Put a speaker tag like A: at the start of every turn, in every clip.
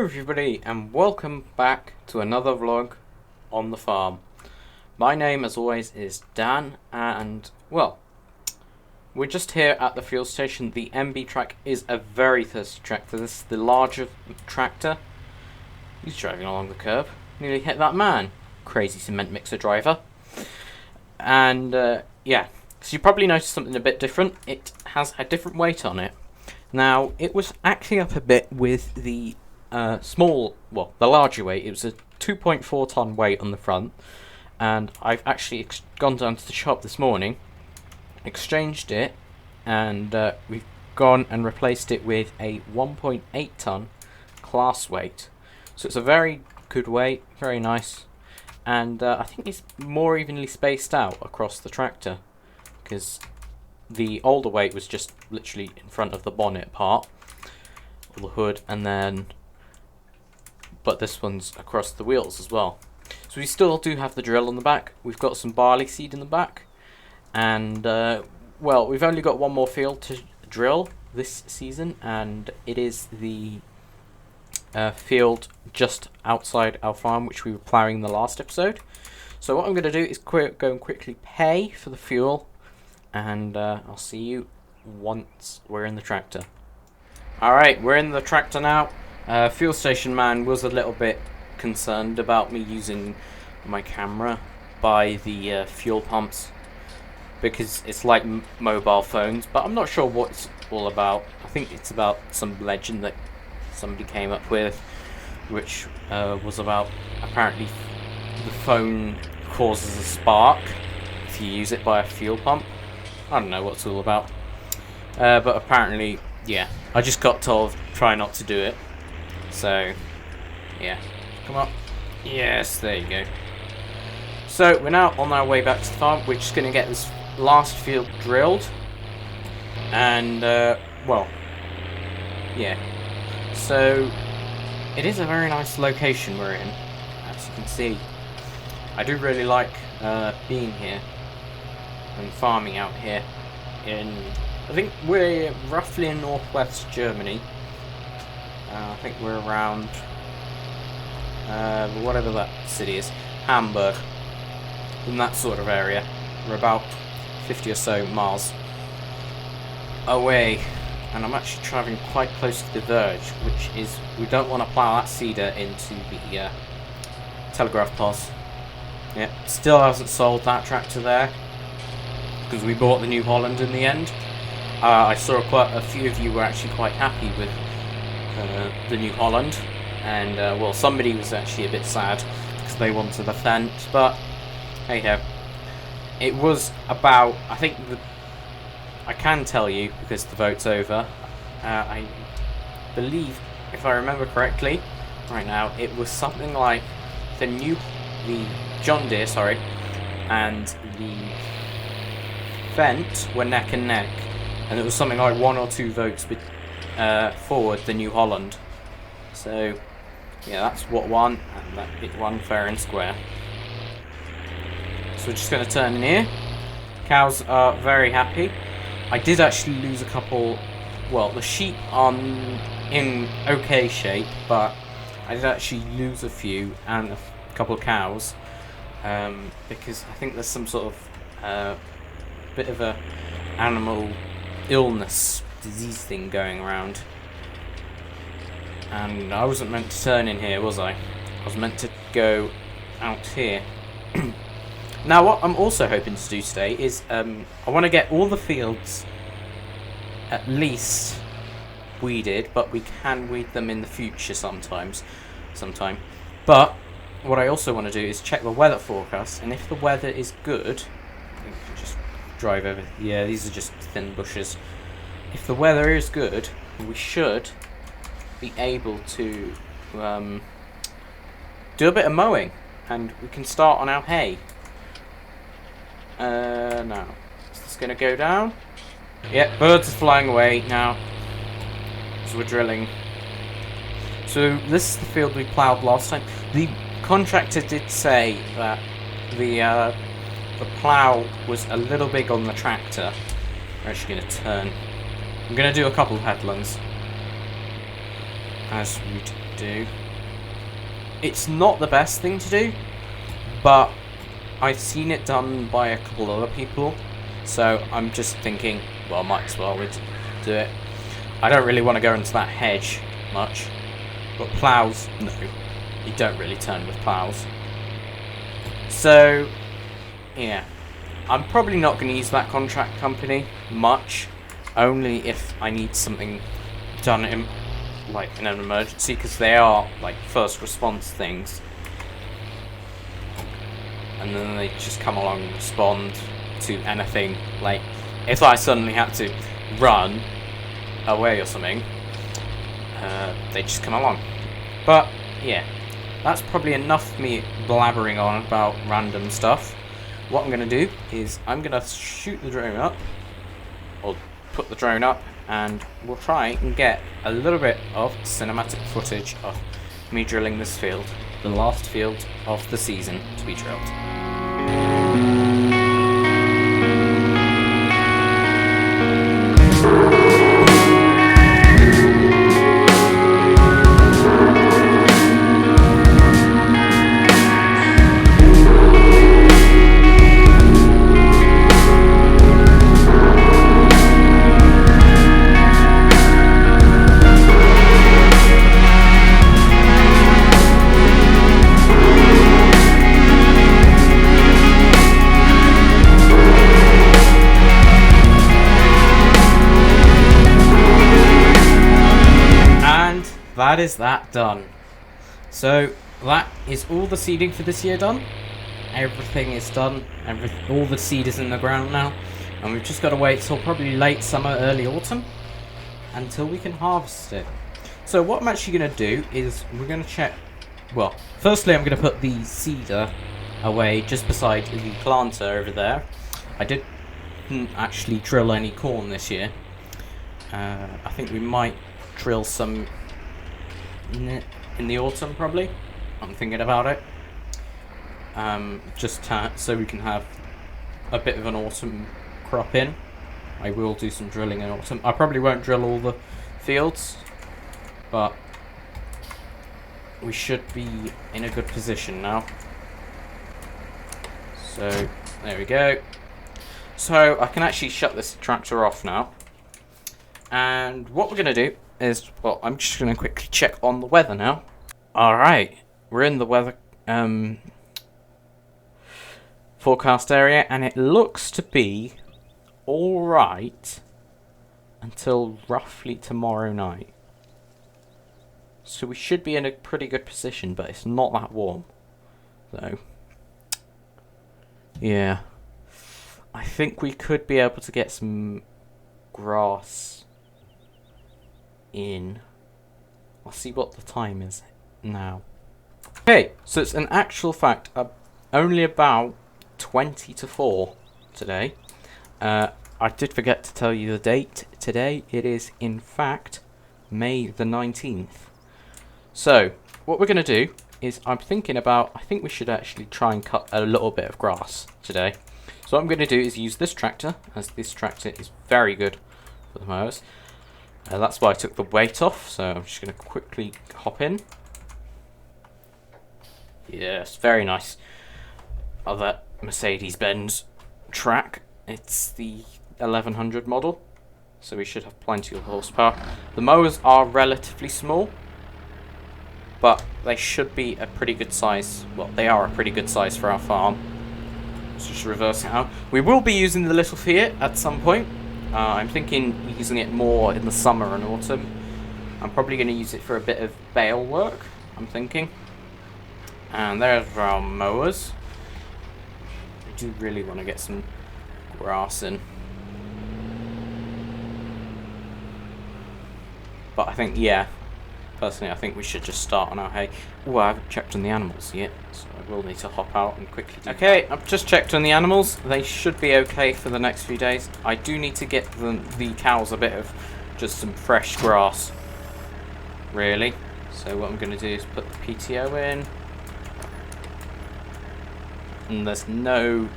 A: everybody, and welcome back to another vlog on the farm. My name, as always, is Dan, and, well, we're just here at the fuel station. The MB track is a very thirsty tractor. This is the larger tractor. He's driving along the curb. Nearly hit that man. Crazy cement mixer driver. And, yeah. So you probably noticed something a bit different. It has a different weight on it. Now, it was actually up a bit with the the larger weight. It was a 2.4 ton weight on the front, and I've actually gone down to the shop this morning, exchanged it, and we've gone and replaced it with a 1.8 ton class weight. So it's a very good weight, very nice, and I think it's more evenly spaced out across the tractor, because the older weight was just literally in front of the bonnet part, or the hood, and then, but this one's across the wheels as well. So we still do have the drill on the back. We've got some barley seed in the back, and well, we've only got one more field to drill this season, and it is the field just outside our farm, which we were ploughing in the last episode. So what I'm going to do is go and quickly pay for the fuel, and I'll see you once we're in the tractor. Alright, we're in the tractor now. Fuel station man was a little bit concerned about me using my camera by the fuel pumps, because it's like mobile phones, but I'm not sure what it's all about. I think it's about some legend that somebody came up with, which was about apparently the phone causes a spark if you use it by a fuel pump. I don't know what it's all about, but apparently, yeah, I just got told try not to do it. So, yeah, come on. Yes, there you go. So we're now on our way back to the farm. We're just going to get this last field drilled, and well, yeah. So it is a very nice location we're in, as you can see. I do really like being here and farming out here in, I think we're roughly in northwest Germany. I think we're around whatever that city is, Hamburg, in that sort of area. We're about 50 or so miles away, and I'm actually travelling quite close to the verge, which is, we don't want to plough that cedar into the telegraph poles. Yeah, still hasn't sold that tractor there, because we bought the New Holland in the end. I saw quite a few of you were actually quite happy with the New Holland, and well, somebody was actually a bit sad because they wanted the Fent, but hey ho. It was about, I think, I can tell you because the vote's over, I believe, if I remember correctly right now, it was something like the John Deere, sorry, and the Fent were neck and neck, and it was something like 1 or 2 votes forward the New Holland. So yeah, that's what won, and that it won fair and square. So we're just going to turn in here. Cows are very happy. I did actually lose a couple, well, the sheep are in okay shape, but I did actually lose a few, and a couple of cows, because I think there's some sort of bit of a animal illness, disease thing going around. And I wasn't meant to turn in here, was I? I was meant to go out here. Now, what I'm also hoping to do today is I want to get all the fields at least weeded, but we can weed them in the future sometime. But what I also want to do is check the weather forecast, and if the weather is good, I think I can just drive over. Yeah, these are just thin bushes. If the weather is good, we should be able to do a bit of mowing, and we can start on our hay. Now, is this going to go down? Yep, birds are flying away now as we're drilling. So this is the field we ploughed last time. The contractor did say that the plough was a little big on the tractor. We're actually going to turn. I'm going to do a couple of headlands, as we do. It's not the best thing to do, but I've seen it done by a couple other people, so I'm just thinking, well, might as well do it. I don't really want to go into that hedge much, but plows, no, you don't really turn with plows. So, yeah, I'm probably not going to use that contract company much, only if I need something done in, like, in an emergency, because they are like first response things, and then they just come along and respond to anything. Like, if I suddenly had to run away or something, they just come along. But yeah, that's probably enough of me blabbering on about random stuff. What I'm going to do is I'm going to shoot the drone up, or put the drone up, and we'll try and get a little bit of cinematic footage of me drilling this field, the last field of the season to be drilled. That is that done. So that is all the seeding for this year done. Everything is done. All the seed is in the ground now, and we've just got to wait till probably late summer, early autumn until we can harvest it. So what I'm actually going to do is we're going to check. Well, firstly I'm going to put the seeder away just beside the planter over there. I didn't actually drill any corn this year. I think we might drill some in the autumn, probably. I'm thinking about it. Just so we can have a bit of an autumn crop in. I will do some drilling in autumn. I probably won't drill all the fields, but we should be in a good position now. So there we go. So I can actually shut this tractor off now. And what we're going to do is, well, I'm just going to quickly check on the weather now. Alright, we're in the weather forecast area, and it looks to be alright until roughly tomorrow night. So we should be in a pretty good position, but it's not that warm. So, yeah. I think we could be able to get some grass in. I'll see what the time is now. Okay, so it's an actual fact only about 20 to 4 today. I did forget to tell you the date today. It is in fact May the 19th. So what we're going to do is I think we should actually try and cut a little bit of grass today. So what I'm going to do is use this tractor, as this tractor is very good for the mowers. That's why I took the weight off, so I'm just going to quickly hop in. Yes, very nice. Other Mercedes-Benz track. It's the 1100 model, so we should have plenty of horsepower. The mowers are relatively small, but they should be a pretty good size. Well, they are a pretty good size for our farm. Let's just reverse it out. We will be using the little Fiat at some point. I'm thinking using it more in the summer and autumn. I'm probably going to use it for a bit of bale work, I'm thinking. And there's our mowers. I do really want to get some grass in. But I think, yeah, personally I think we should just start on our hay. Oh, I haven't checked on the animals yet, so I will need to hop out and quickly do that. Okay, I've just checked on the animals. They should be okay for the next few days. I do need to get the cows a bit of just some fresh grass, really. So what I'm going to do is put the PTO in. And there's no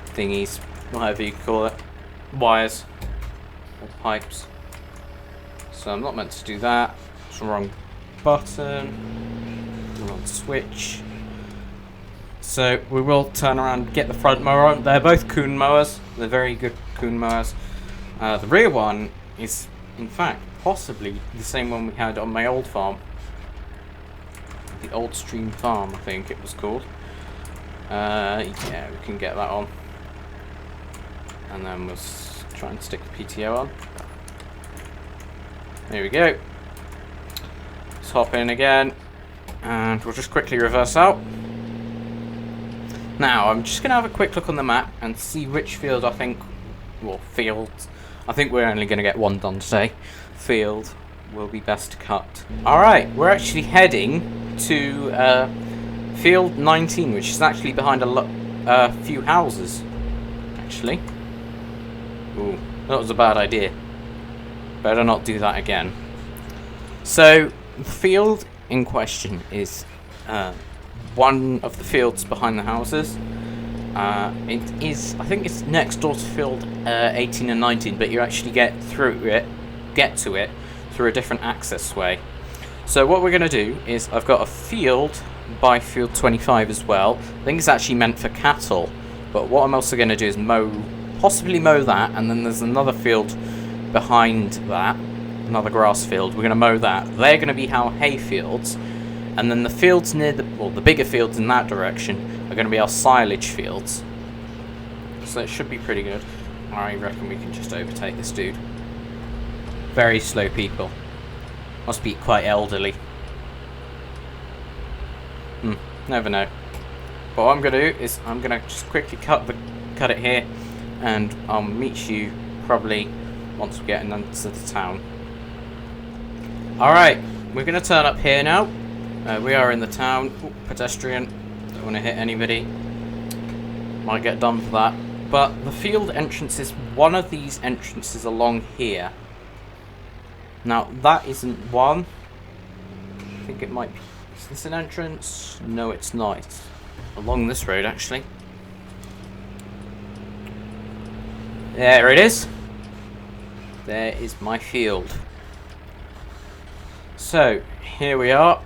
A: thingies, whatever you call it, wires or pipes. So I'm not meant to do that. It's the wrong button. switch. So we will turn around and get the front mower on. They're both coon mowers. They're very good coon mowers. The rear one is, in fact, possibly the same one we had on my old farm. The Old Stream Farm, I think it was called. Yeah, we can get that on. And then we'll try and stick the PTO on. There we go. Let's hop in again. And we'll just quickly reverse out. Now, I'm just going to have a quick look on the map and see which field I think, well, fields. I think we're only going to get one done today. Field will be best to cut. Alright, we're actually heading to field 19, which is actually behind a few houses, actually. Ooh, that was a bad idea. Better not do that again. So, the field in question is one of the fields behind the houses. It is, I think it's next door to field 18 and 19, but you actually get to it through a different access way. So what we're going to do is, I've got a field by field 25 as well. I think it's actually meant for cattle, but what I'm also going to do is possibly mow that, and then there's another field behind that, another grass field. We're going to mow that. They're going to be our hay fields. And then the fields near the bigger fields in that direction are going to be our silage fields. So it should be pretty good. I reckon we can just overtake this dude. Very slow people. Must be quite elderly. Never know. But what I'm going to do is I'm going to just quickly cut it here, and I'll meet you probably once we get into the town. Alright, we're going to turn up here now. We are in the town. Ooh, pedestrian. Don't want to hit anybody. Might get done for that. But the field entrance is one of these entrances along here. Now, that isn't one. I think it might be. Is this an entrance? No, it's not. It's along this road, actually. There it is. There is my field. So, here we are.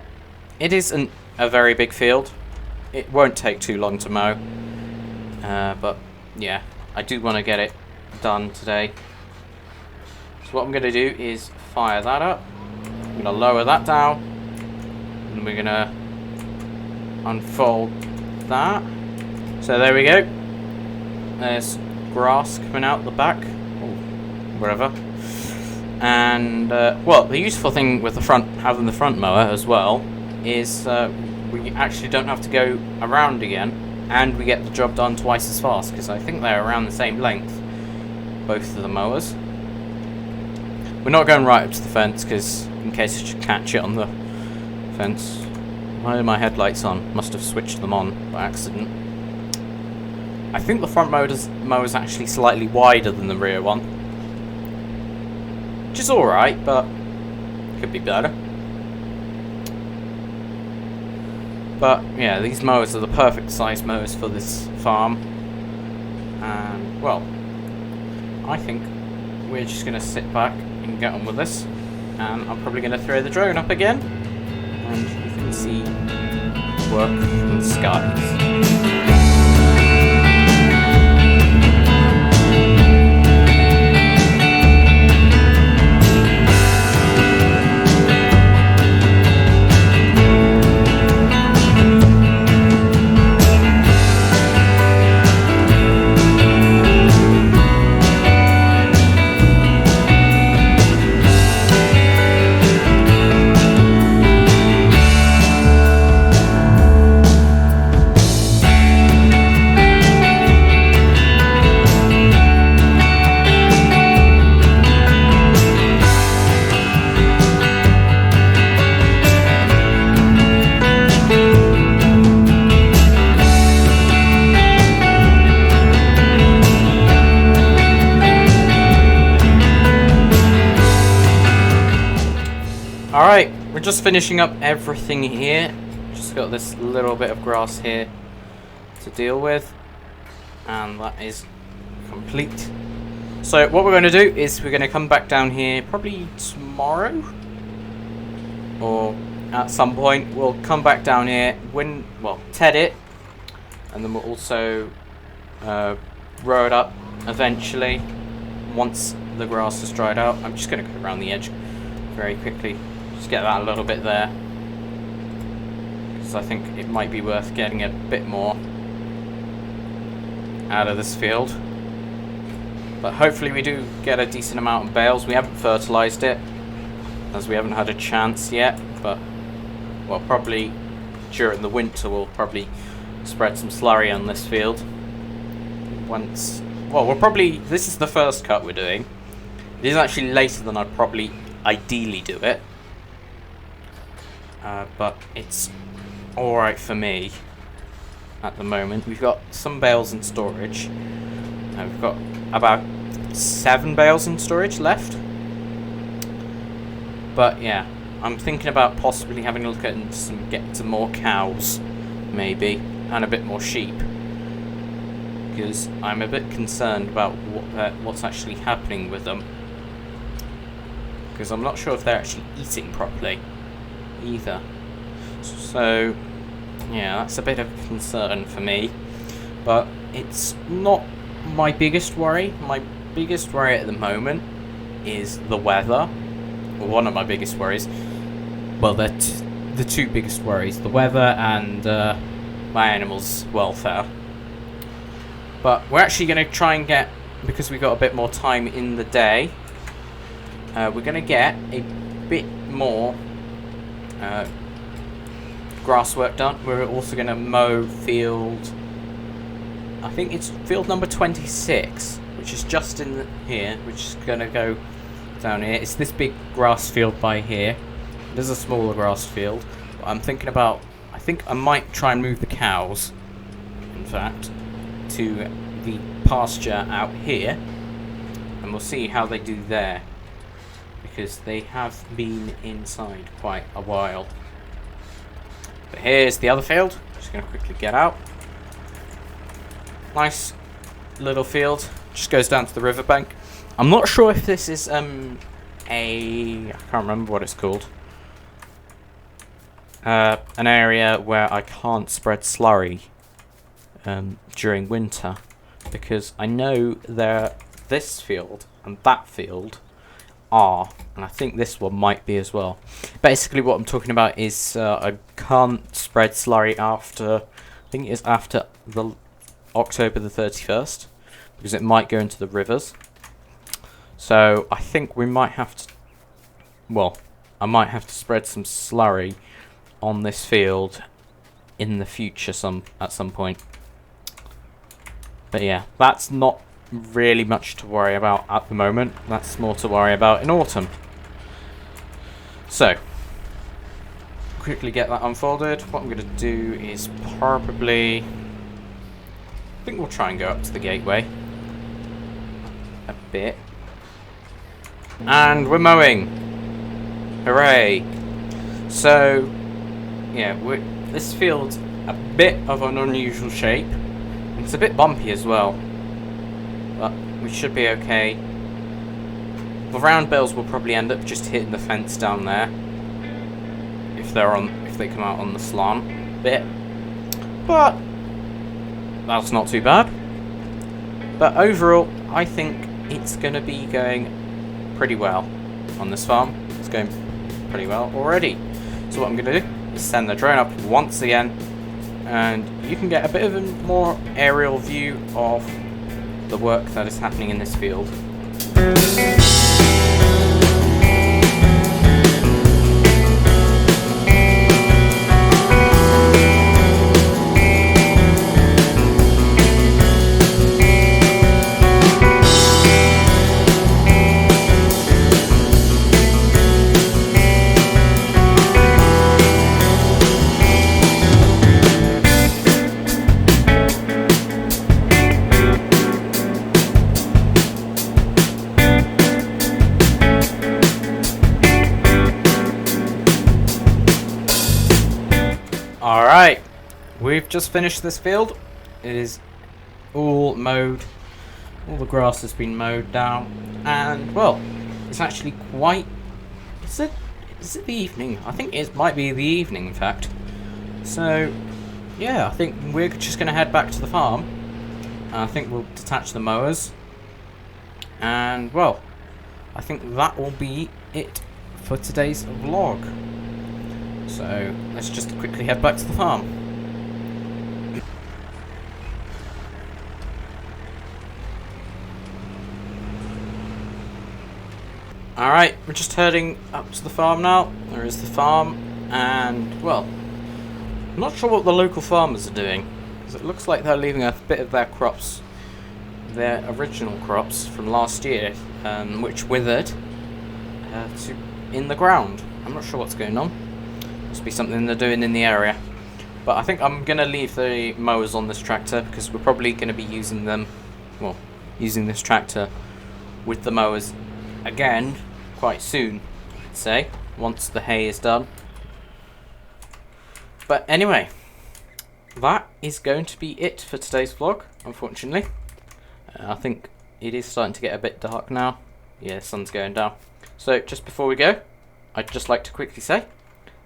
A: It isn't a very big field. It won't take too long to mow. But, yeah, I do want to get it done today. So what I'm going to do is fire that up. I'm going to lower that down. And we're going to unfold that. So there we go. There's grass coming out the back. Or wherever. And, well, the useful thing with having the front mower as well is we actually don't have to go around again. And we get the job done twice as fast, because I think they're around the same length, both of the mowers. We're not going right up to the fence, because in case I should catch it on the fence. Why are my headlights on? Must have switched them on by accident. I think the front mower's actually slightly wider than the rear one. Which is alright, but could be better. But yeah, these mowers are the perfect size mowers for this farm. And, well, I think we're just going to sit back and get on with this. And I'm probably going to throw the drone up again. And you can see work in the skies. Alright, we're just finishing up everything here. Just got this little bit of grass here to deal with. And that is complete. So what we're going to do is we're going to come back down here probably tomorrow. Or at some point. We'll come back down here, ted it, and then we'll also row it up eventually once the grass has dried out. I'm just going to go around the edge very quickly, just get that a little bit there, because I think it might be worth getting a bit more out of this field. But hopefully we do get a decent amount of bales. We haven't fertilised it, as we haven't had a chance yet, but well, probably during the winter we'll probably spread some slurry on this field. This is the first cut we're doing. It is actually later than I'd probably ideally do it, but it's alright for me at the moment. We've got some bales in storage. We've got about 7 bales in storage left. But yeah, I'm thinking about possibly having a look at getting some more cows, maybe, and a bit more sheep, because I'm a bit concerned about what's actually happening with them, because I'm not sure if they're actually eating properly either. So yeah, that's a bit of a concern for me, but it's not my biggest worry. My biggest worry at the moment is the weather. Well, one of my biggest worries. Well, the two biggest worries: the weather and my animals' welfare. But we're actually going to try and get, because we've got a bit more time in the day, we're going to get a bit more grass work done. We're also going to mow field, I think it's field number 26, which is just in here, which is going to go down here. It's this big grass field by here. There's a smaller grass field. But I'm thinking about, I think I might try and move the cows, in fact, to the pasture out here, and we'll see how they do there, because they have been inside quite a while. But here's the other field. Just going to quickly get out. Nice little field. Just goes down to the riverbank. I'm not sure if this is I can't remember what it's called. An area where I can't spread slurry during winter, because I know this field and that field are, and I think this one might be as well. Basically what I'm talking about is I can't spread slurry after, I think it is after the October the 31st, because it might go into the rivers. So I think we might have to, well, I might have to spread some slurry on this field in the future at some point. But yeah, that's not really much to worry about at the moment. That's more to worry about in autumn. So quickly get that unfolded. What I'm going to do is probably, I think we'll try and go up to the gateway a bit. And we're mowing. Hooray! So yeah, this field's a bit of an unusual shape. It's a bit bumpy as well, but we should be okay. The round bales will probably end up just hitting the fence down there if they come out on the slant bit, but that's not too bad. But overall, I think it's going to be going pretty well on this farm. It's going pretty well already. So what I'm going to do is send the drone up once again, and you can get a bit of a more aerial view of the work that is happening in this field. Alright, we've just finished this field. It is all mowed. All the grass has been mowed down. And, well, it's actually quite... Is it the evening? I think it might be the evening, in fact. So, yeah, I think we're just going to head back to the farm. And I think we'll detach the mowers. And, well, I think that will be it for today's vlog. So, let's just quickly head back to the farm. Alright, we're just heading up to the farm now. There is the farm, and, well, I'm not sure what the local farmers are doing, because it looks like they're leaving a bit of their crops, their original crops from last year, which withered, in the ground. I'm not sure what's going on. Must be something they're doing in the area. But I think I'm going to leave the mowers on this tractor, because we're probably going to be using them, well, using this tractor with the mowers again quite soon, I'd say, once the hay is done. But anyway, that is going to be it for today's vlog, unfortunately. I think it is starting to get a bit dark now. Yeah, the sun's going down. So just before we go, I'd just like to quickly say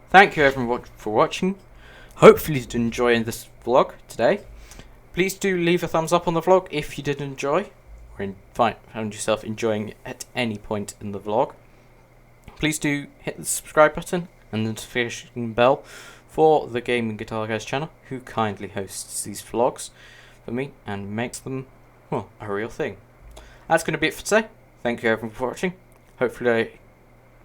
A: thank you everyone for watching. Hopefully you did enjoy this vlog today. Please do leave a thumbs up on the vlog if you did enjoy, or found yourself enjoying it at any point in the vlog. Please do hit the subscribe button and the notification bell for the Gaming Guitar Guy's channel, who kindly hosts these vlogs for me and makes them, well, a real thing. That's going to be it for today. Thank you everyone for watching. Hopefully I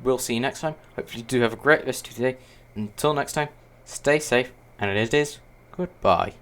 A: will see you next time. Hopefully you do have a great rest of your day. Until next time, stay safe, and it is goodbye.